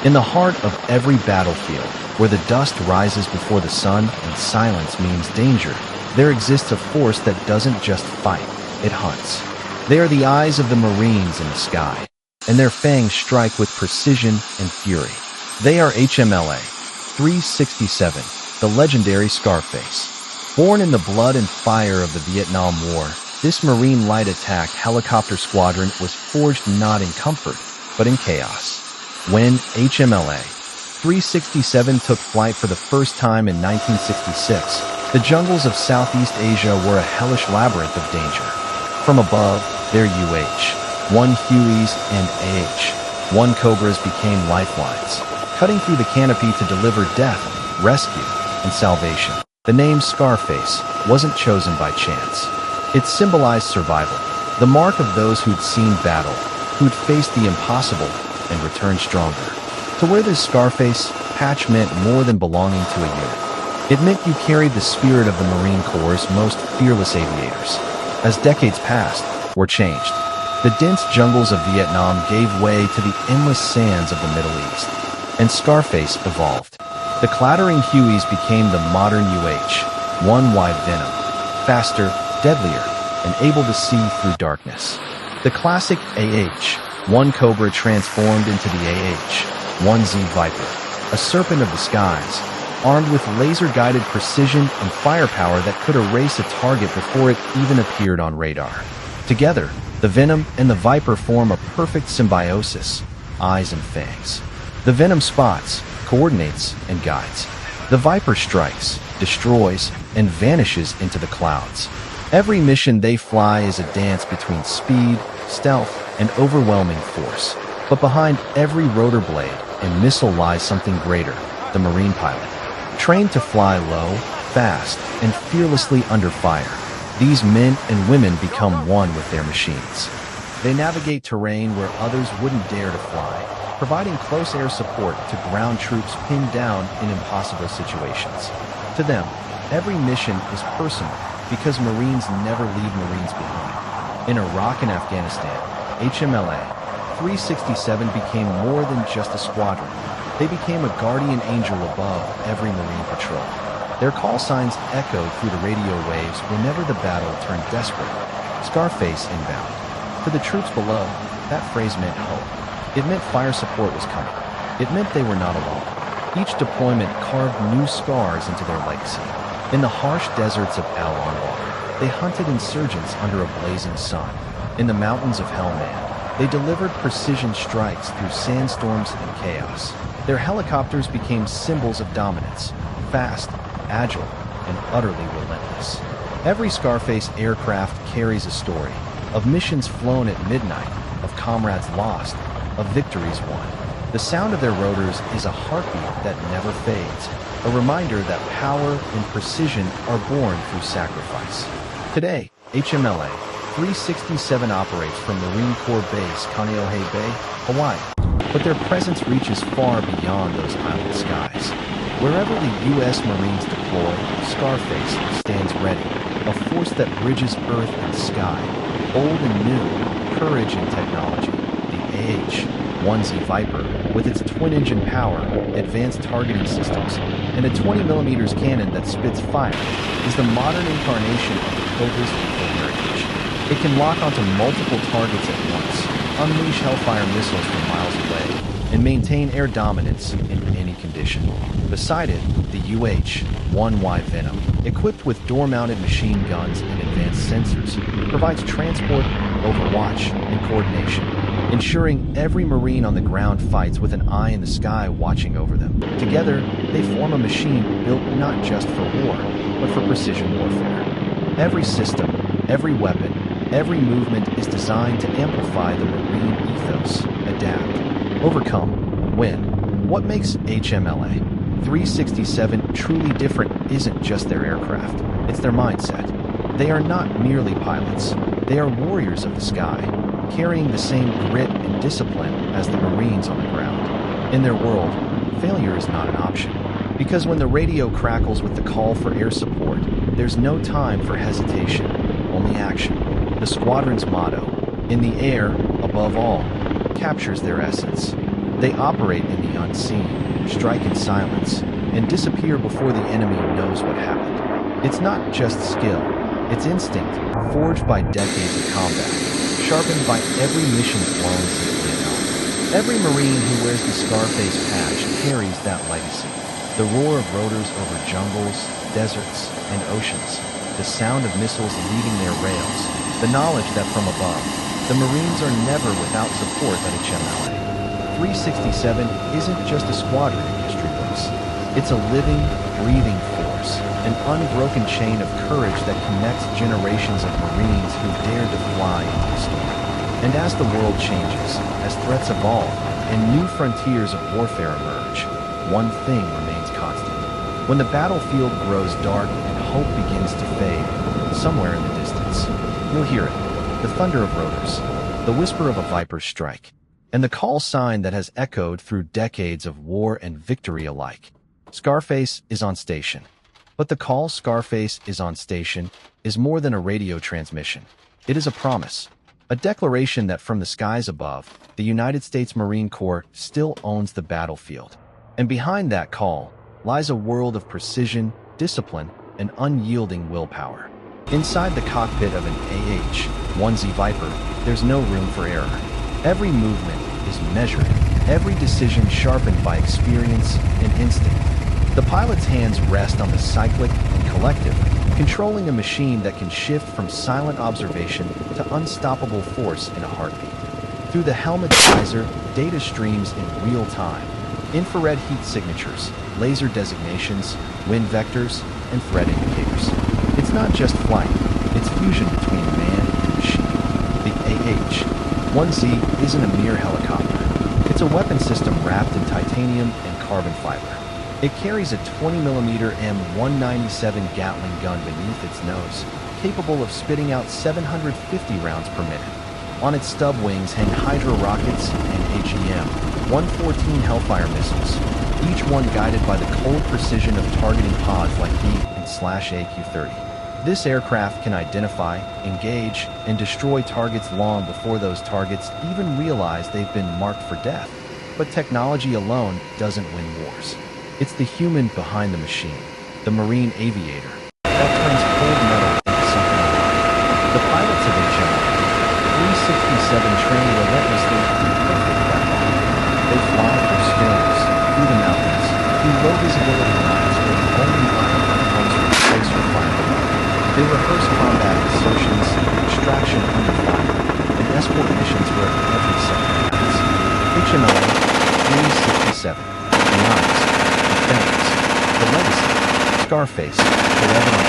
In the heart of every battlefield, where the dust rises before the sun and silence means danger, there exists a force that doesn't just fight, it hunts. They are the eyes of the Marines in the sky, and their fangs strike with precision and fury. They are HMLA-367, the legendary Scarface. Born in the blood and fire of the Vietnam War, this Marine light attack helicopter squadron was forged not in comfort, but in chaos. When HMLA-367 took flight for the first time in 1966, the jungles of Southeast Asia were a hellish labyrinth of danger. From above, their UH-1 Hueys and AH-1 Cobras became lifelines, cutting through the canopy to deliver death, rescue, and salvation. The name Scarface wasn't chosen by chance. It symbolized survival, the mark of those who'd seen battle, who'd faced the impossible, and returned stronger. To wear this Scarface patch meant more than belonging to a unit. It meant you carried the spirit of the Marine Corps' most fearless aviators. As decades passed, war changed. The dense jungles of Vietnam gave way to the endless sands of the Middle East, and Scarface evolved. The clattering Hueys became the modern UH-1 wide Venom, faster, deadlier, and able to see through darkness. The classic AH-1 Cobra transformed into the AH-1Z Viper, a serpent of the skies, armed with laser-guided precision and firepower that could erase a target before it even appeared on radar. Together, the Venom and the Viper form a perfect symbiosis, eyes and fangs. The Venom spots, coordinates, and guides. The Viper strikes, destroys, and vanishes into the clouds. Every mission they fly is a dance between speed, stealth, and overwhelming force. But behind every rotor blade and missile lies something greater, the Marine pilot. Trained to fly low, fast, and fearlessly under fire, these men and women become one with their machines. They navigate terrain where others wouldn't dare to fly, providing close air support to ground troops pinned down in impossible situations. To them, every mission is personal because Marines never leave Marines behind. In Iraq and Afghanistan, HMLA-367 became more than just a squadron. They became a guardian angel above every Marine patrol. Their call signs echoed through the radio waves whenever the battle turned desperate. Scarface inbound. To the troops below, that phrase meant hope. It meant fire support was coming. It meant they were not alone. Each deployment carved new scars into their legacy. In the harsh deserts of Al Anbar, they hunted insurgents under a blazing sun. In the mountains of Helmand, they delivered precision strikes through sandstorms and chaos. Their helicopters became symbols of dominance, fast, agile, and utterly relentless. Every Scarface aircraft carries a story, of missions flown at midnight, of comrades lost, of victories won. The sound of their rotors is a heartbeat that never fades, a reminder that power and precision are born through sacrifice. Today, HMLA-367 operates from Marine Corps Base Kaneohe Bay, Hawaii, but their presence reaches far beyond those island skies. Wherever the U.S. Marines deploy, Scarface stands ready, a force that bridges earth and sky, old and new, courage and technology. The AH-1Z Viper, with its twin-engine power, advanced targeting systems, and a 20mm cannon that spits fire, is the modern incarnation of the Cobra's lethal heritage. It can lock onto multiple targets at once, unleash Hellfire missiles from miles away, and maintain air dominance in any condition. Beside it, the UH-1Y Venom, equipped with door-mounted machine guns and advanced sensors, provides transport, overwatch, and coordination, ensuring every Marine on the ground fights with an eye in the sky watching over them. Together, they form a machine built not just for war, but for precision warfare. Every system, every weapon, every movement is designed to amplify the Marine ethos, adapt, overcome, win. What makes HMLA-367 truly different isn't just their aircraft, it's their mindset. They are not merely pilots, they are warriors of the sky, carrying the same grit and discipline as the Marines on the ground. In their world, failure is not an option, because when the radio crackles with the call for air support, there's no time for hesitation, only action. The squadron's motto, "In the air, above all," captures their essence. They operate in the unseen, strike in silence, and disappear before the enemy knows what happened. It's not just skill, it's instinct, forged by decades of combat, sharpened by every mission flown since Vietnam. Every Marine who wears the Scarface patch carries that legacy. The roar of rotors over jungles, deserts, and oceans, the sound of missiles leaving their rails, the knowledge that from above, the Marines are never without support at HMLA-367 isn't just a squadron in history books. It's a living, breathing force, an unbroken chain of courage that connects generations of Marines who dared to fly into the storm. And as the world changes, as threats evolve, and new frontiers of warfare emerge, one thing remains constant. When the battlefield grows dark and hope begins to fade, somewhere in the distance, you'll hear it, the thunder of rotors, the whisper of a viper's strike, and the call sign that has echoed through decades of war and victory alike. Scarface is on station. But the call "Scarface is on station" is more than a radio transmission. It is a promise, a declaration that from the skies above, the United States Marine Corps still owns the battlefield. And behind that call lies a world of precision, discipline, and unyielding willpower. Inside the cockpit of an AH-1Z Viper, there's no room for error. Every movement is measured, every decision sharpened by experience and instinct. The pilot's hands rest on the cyclic and collective, controlling a machine that can shift from silent observation to unstoppable force in a heartbeat. Through the helmet's visor, data streams in real time. Infrared heat signatures, laser designations, wind vectors, and threat indicators. It's not just flight, it's fusion between man and machine. The AH-1Z isn't a mere helicopter. It's a weapon system wrapped in titanium and carbon fiber. It carries a 20mm M197 Gatling gun beneath its nose, capable of spitting out 750 rounds per minute. On its stub wings hang Hydra rockets and HEM-114 Hellfire missiles, each one guided by the cold precision of targeting pods like the AQ-30. This aircraft can identify, engage, and destroy targets long before those targets even realize they've been marked for death. But technology alone doesn't win wars. It's the human behind the machine, the Marine aviator, that turns cold metal into something alive. The pilots of HMLA-367 train relentlessly to the perfect platform. They fly through storms, through the mountains, through low visibility lines where the only light comes from space or fire. They rehearse combat insertions, extraction under fire, and escort missions where every second counts. HMLA-367, the eyes, the fangs, the legacy, Scarface, forever on